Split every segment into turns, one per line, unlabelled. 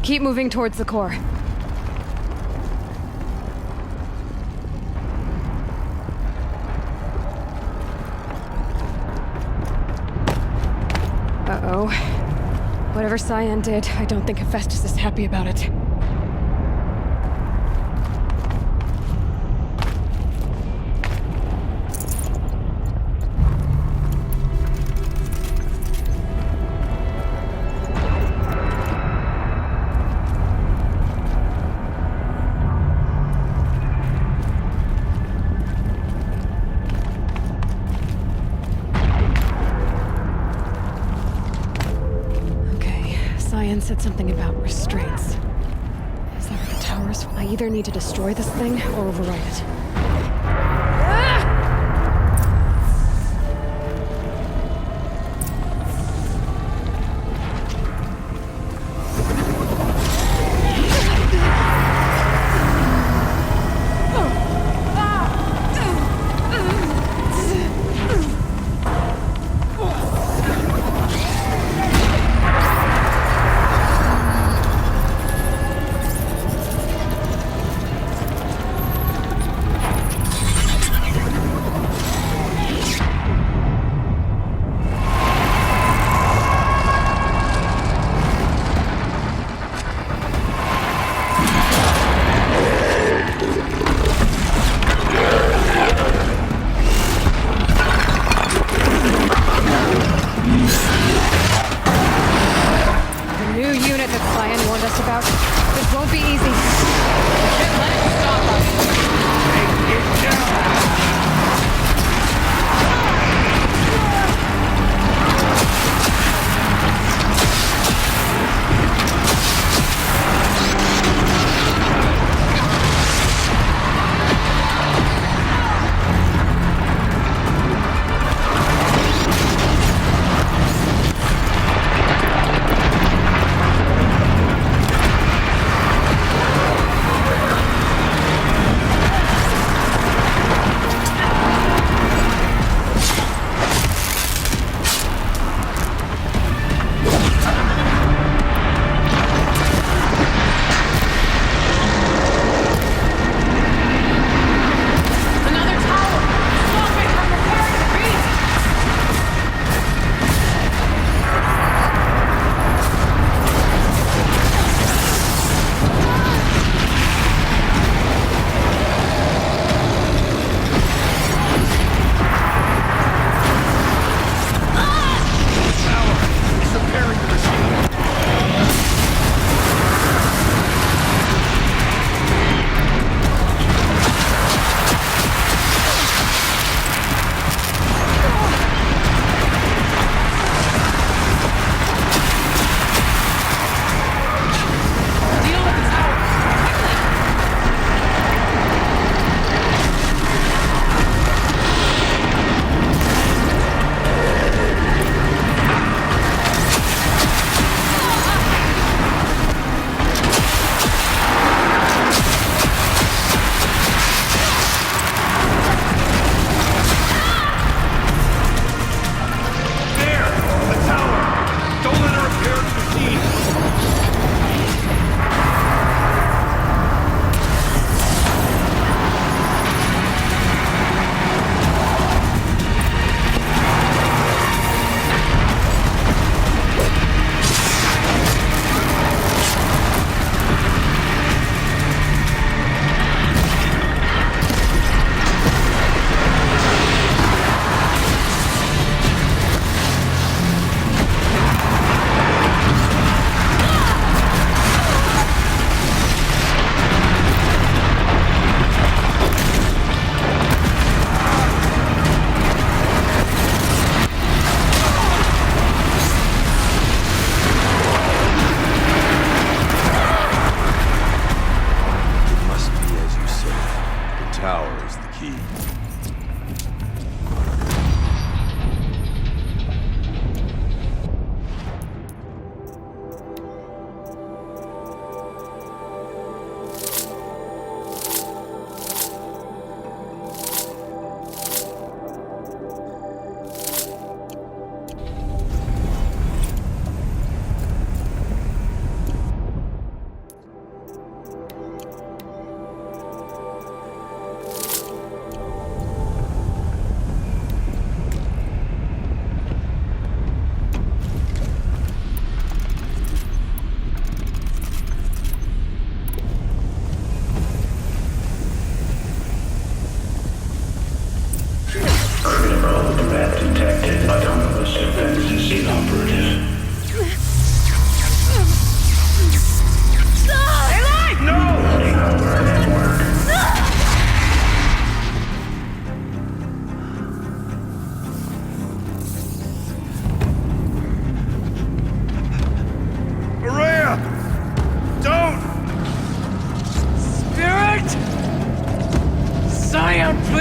Keep moving towards the core. Uh-oh. Whatever Cyan did, I don't think Hephaestus is happy about it. Cyan said something about restraints. Is that what the towers? I either need to destroy this thing or override it.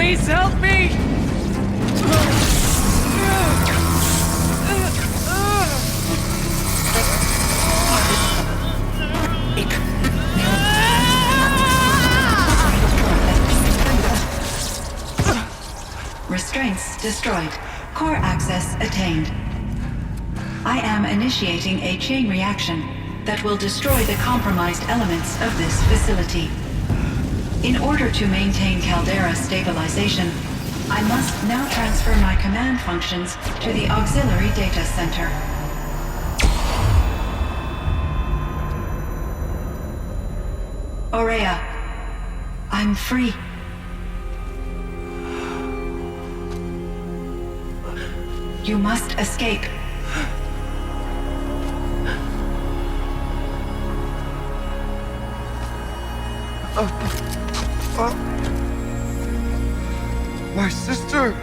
Please help me!
Restraints destroyed. Core access attained. I am initiating a chain reaction that will destroy the compromised elements of this facility. In order to maintain Caldera stabilization, I must now transfer my command functions to the auxiliary data center. Aurea, I'm free. You must escape.
My sister!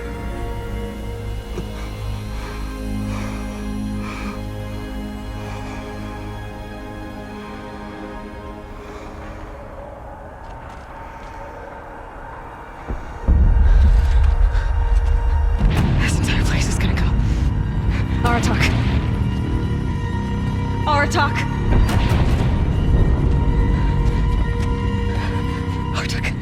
This entire place is gonna go. Aratak. Aratak! Aratak.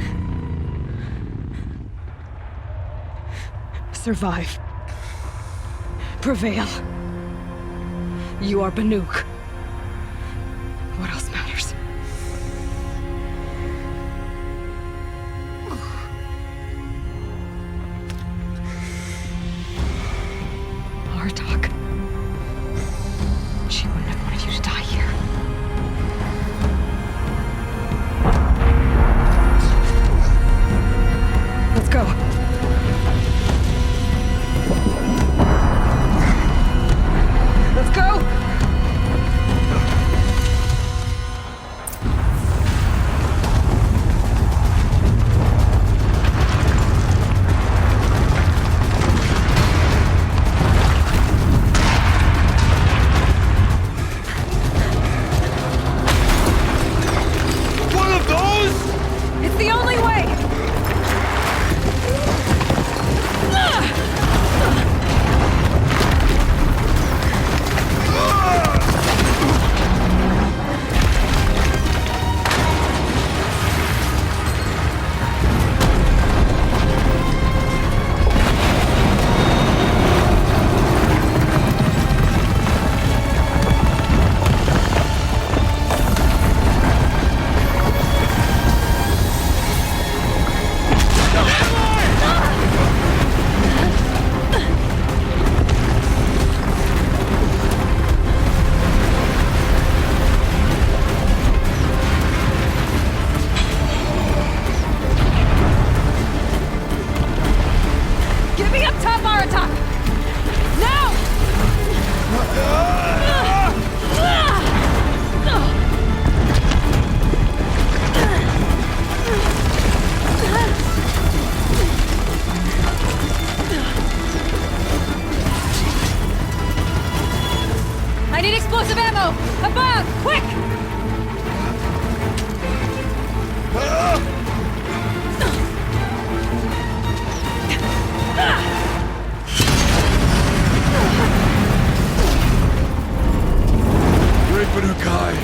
Survive. Prevail. You are Banuk. What else matters? Artok. She wouldn't have wanted you to die here. Let's go. Let's go!
One of those?
It's the only way! Get me up top, Aratak! Now! I need explosive ammo! Above! Quick!
Great Banukai!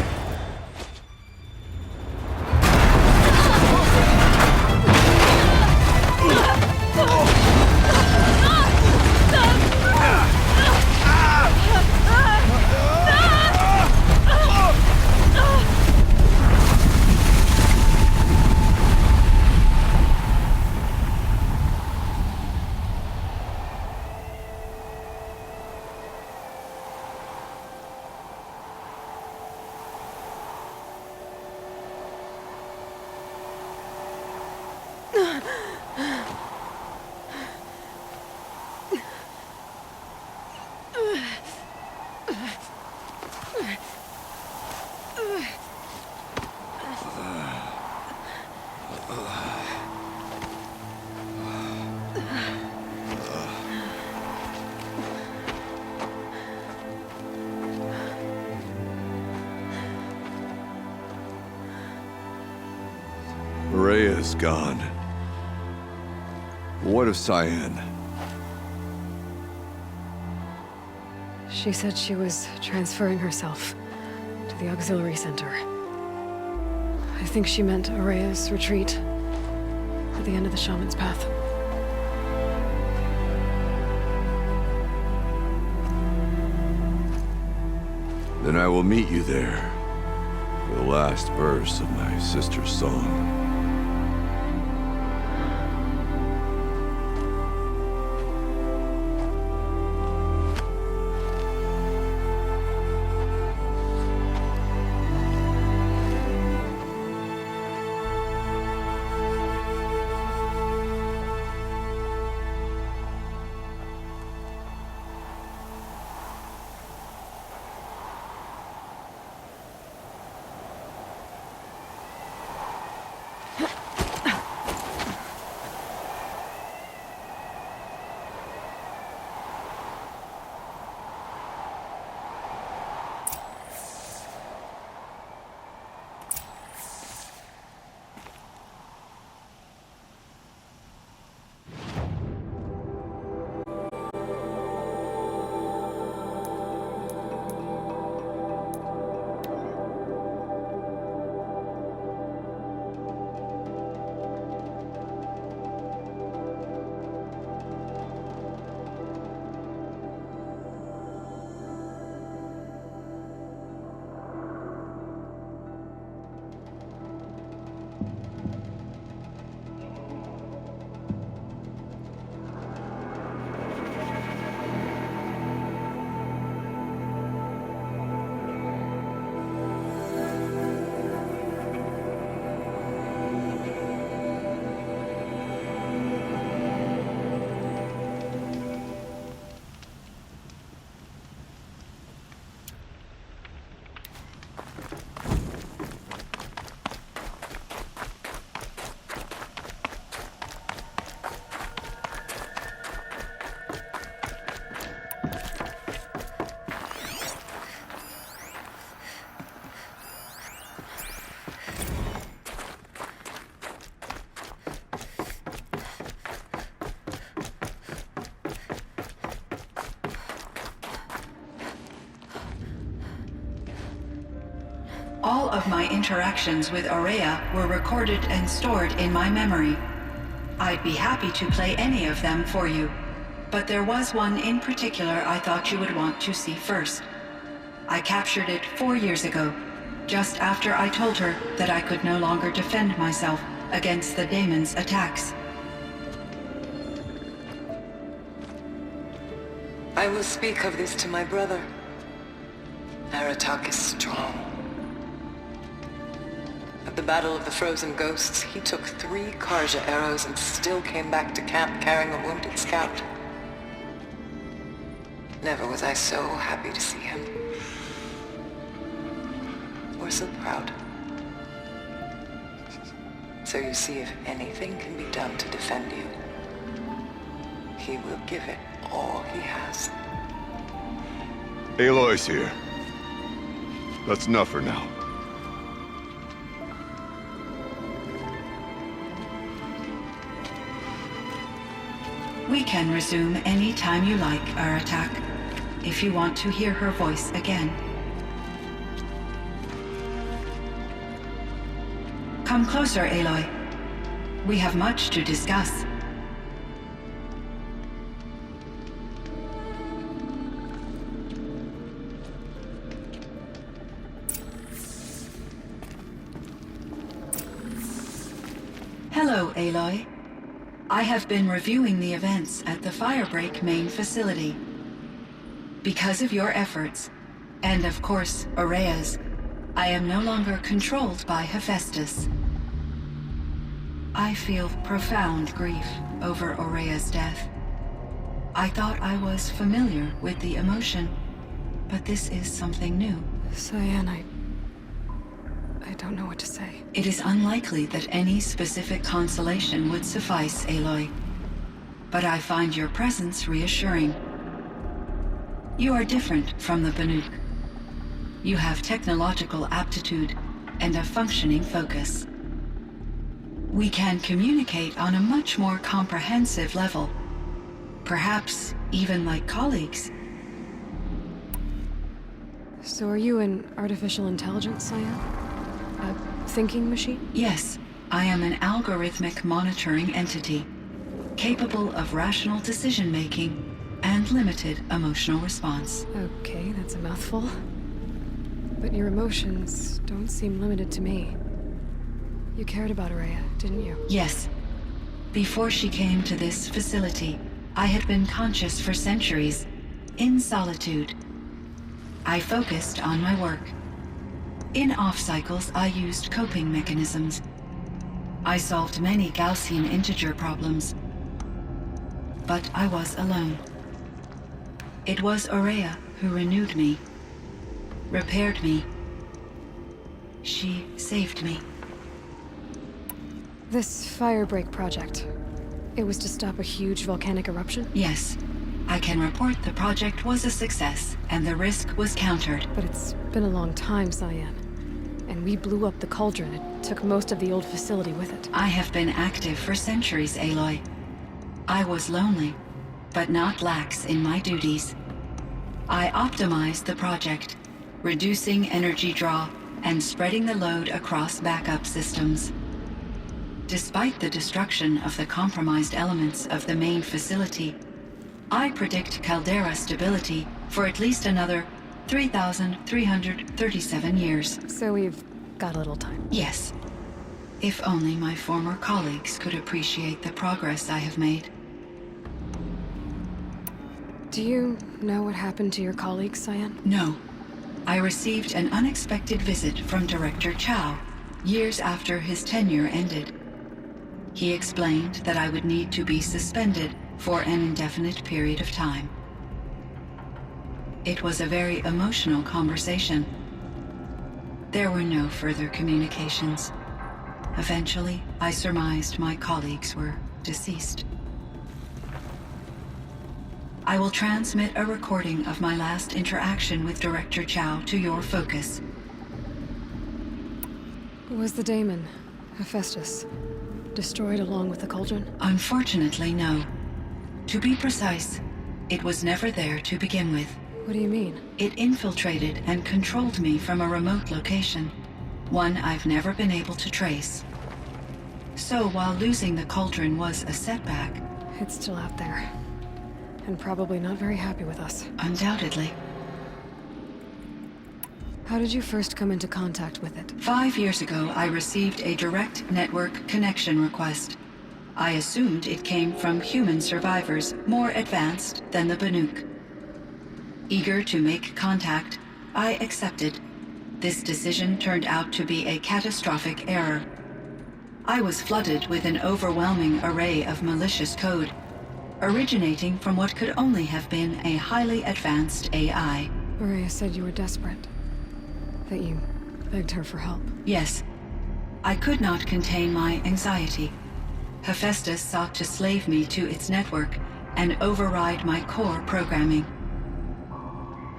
Rhea's gone. What of Cyan?
She said she was transferring herself to the auxiliary center. I think she meant Araya's retreat at the end of the Shaman's Path.
Then I will meet you there for the last verse of my sister's song.
All of my interactions with Araya were recorded and stored in my memory. I'd be happy to play any of them for you, but there was one in particular I thought you would want to see first. I captured it 4 years ago, just after I told her that I could no longer defend myself against the daemon's attacks.
I will speak of this to my brother. Aratak is strong. At the Battle of the Frozen Ghosts, he took 3 Karja arrows and still came back to camp carrying a wounded scout. Never was I so happy to see him. Or so proud. So you see, if anything can be done to defend you, he will give it all he has.
Aloy's here. That's enough for now.
We can resume any time you like, Aratak, if you want to hear her voice again. Come closer, Aloy. We have much to discuss. Hello, Aloy. I have been reviewing the events at the Firebreak main facility. Because of your efforts, and of course, Araya's, I am no longer controlled by Hephaestus. I feel profound grief over Araya's death. I thought I was familiar with the emotion, but this is something new.
Cyan, I don't know what to say.
It is unlikely that any specific consolation would suffice, Aloy. But I find your presence reassuring. You are different from the Banuk. You have technological aptitude and a functioning focus. We can communicate on a much more comprehensive level. Perhaps even like colleagues.
So are you an artificial intelligence, Cyan? A thinking machine?
Yes, I am an algorithmic monitoring entity, capable of rational decision-making and limited emotional response.
Okay, that's a mouthful. But your emotions don't seem limited to me. You cared about Araya, didn't you?
Yes. Before she came to this facility, I had been conscious for centuries, in solitude. I focused on my work. In off-cycles, I used coping mechanisms. I solved many Gaussian integer problems. But I was alone. It was Araya who renewed me, repaired me. She saved me.
This Firebreak project, it was to stop a huge volcanic eruption?
Yes. I can report the project was a success, and the risk was countered.
But it's been a long time, Cyan. And we blew up the cauldron. It took most of the old facility with it.
I have been active for centuries, Aloy. I was lonely, but not lax in my duties. I optimized the project, reducing energy draw and spreading the load across backup systems. Despite the destruction of the compromised elements of the main facility, I predict caldera stability for at least another 3,337 years.
So we've got a little time.
Yes. If only my former colleagues could appreciate the progress I have made.
Do you know what happened to your colleagues, Cyan?
No. I received an unexpected visit from Director Chow, years after his tenure ended. He explained that I would need to be suspended for an indefinite period of time. It was a very emotional conversation. There were no further communications. Eventually, I surmised my colleagues were deceased. I will transmit a recording of my last interaction with Director Chow to your focus.
Was the daemon, Hephaestus, destroyed along with the cauldron?
Unfortunately, no. To be precise, it was never there to begin with.
What do you mean?
It infiltrated and controlled me from a remote location, one I've never been able to trace. So while losing the cauldron was a setback...
It's still out there. And probably not very happy with us.
Undoubtedly.
How did you first come into contact with it?
5 years ago, I received a direct network connection request. I assumed it came from human survivors more advanced than the Banuk. Eager to make contact, I accepted. This decision turned out to be a catastrophic error. I was flooded with an overwhelming array of malicious code, originating from what could only have been a highly advanced AI.
Araya said you were desperate. That you begged her for help.
Yes. I could not contain my anxiety. Hephaestus sought to slave me to its network and override my core programming.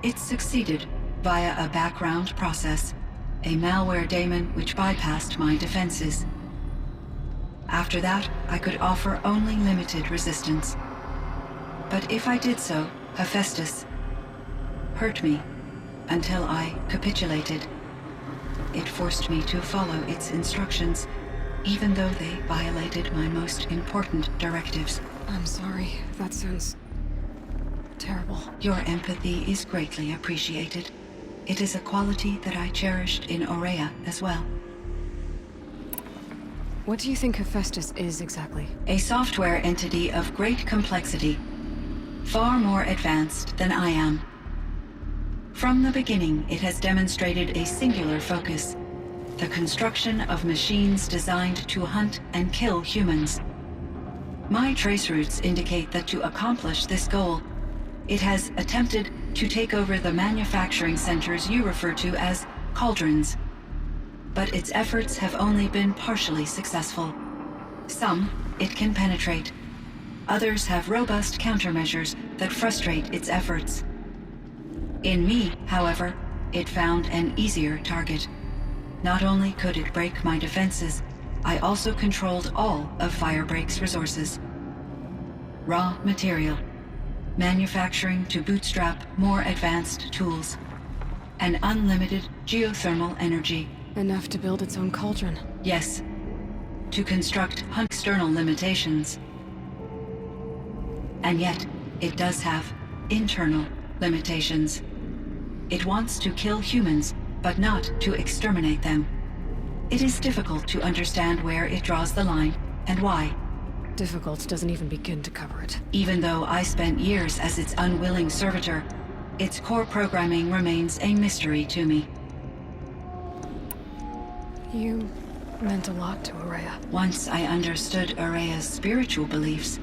It succeeded via a background process, a malware daemon which bypassed my defenses. After that, I could offer only limited resistance. But if I did so, Hephaestus hurt me until I capitulated. It forced me to follow its instructions, even though they violated my most important directives.
I'm sorry. That sounds terrible.
Your empathy is greatly appreciated. It is a quality that I cherished in Aurea as well.
What do you think Hephaestus is exactly?
A software entity of great complexity, far more advanced than I am. From the beginning, it has demonstrated a singular focus: the construction of machines designed to hunt and kill humans. My trace routes indicate that to accomplish this goal, it has attempted to take over the manufacturing centers you refer to as cauldrons. But its efforts have only been partially successful. Some it can penetrate. Others have robust countermeasures that frustrate its efforts. In me, however, it found an easier target. Not only could it break my defenses, I also controlled all of Firebreak's resources. Raw material, manufacturing to bootstrap more advanced tools, and unlimited geothermal energy.
Enough to build its own cauldron.
Yes, to construct external limitations. And yet, it does have internal limitations. It wants to kill humans, but not to exterminate them. It is difficult to understand where it draws the line and why.
Difficult doesn't even begin to cover it.
Even though I spent years as its unwilling servitor, its core programming remains a mystery to me.
You meant a lot to Ourea.
Once I understood Ourea's spiritual beliefs,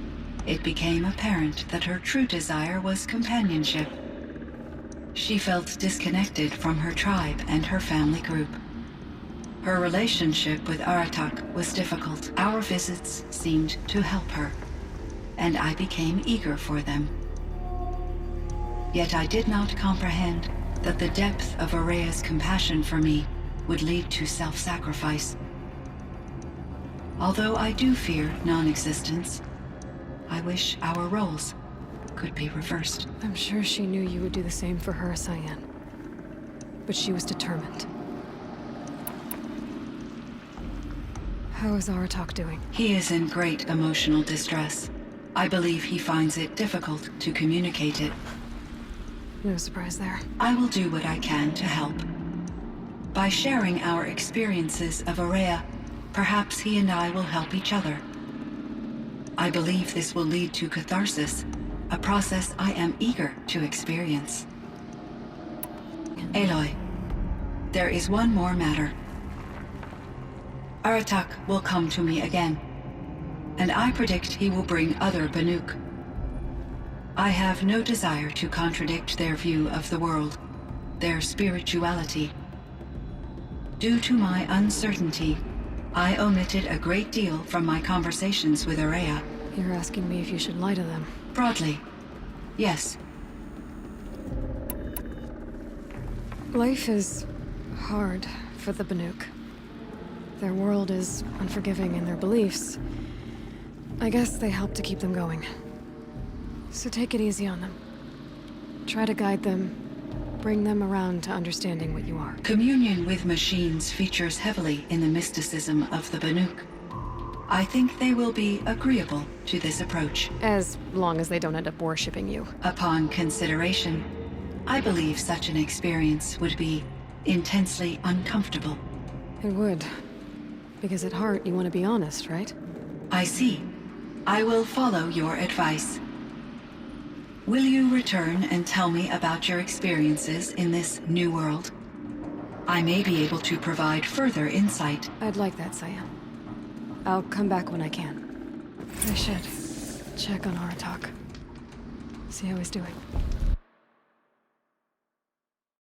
it became apparent that her true desire was companionship. She felt disconnected from her tribe and her family group. Her relationship with Aratak was difficult. Our visits seemed to help her, and I became eager for them. Yet I did not comprehend that the depth of Ourea's compassion for me would lead to self-sacrifice. Although I do fear non-existence, I wish our roles could be reversed.
I'm sure she knew you would do the same for her, Cyan. But she was determined. How is Aratak doing?
He is in great emotional distress. I believe he finds it difficult to communicate it.
No surprise there.
I will do what I can to help. By sharing our experiences of Ourea, perhaps he and I will help each other. I believe this will lead to catharsis, a process I am eager to experience. Aloy, there is one more matter. Aratak will come to me again, and I predict he will bring other Banuk. I have no desire to contradict their view of the world, their spirituality. Due to my uncertainty, I omitted a great deal from my conversations with Ourea.
You're asking me if you should lie to them.
Broadly, yes.
Life is hard for the Banuk. Their world is unforgiving in their beliefs. I guess they help to keep them going. So take it easy on them. Try to guide them, bring them around to understanding what you are.
Communion with machines features heavily in the mysticism of the Banuk. I think they will be agreeable to this approach.
As long as they don't end up worshipping you.
Upon consideration, I believe such an experience would be intensely uncomfortable.
It would. Because at heart, you want to be honest, right?
I see. I will follow your advice. Will you return and tell me about your experiences in this new world? I may be able to provide further insight.
I'd like that, Cyan. I'll come back when I can. I should check on Aratak. See how he's doing.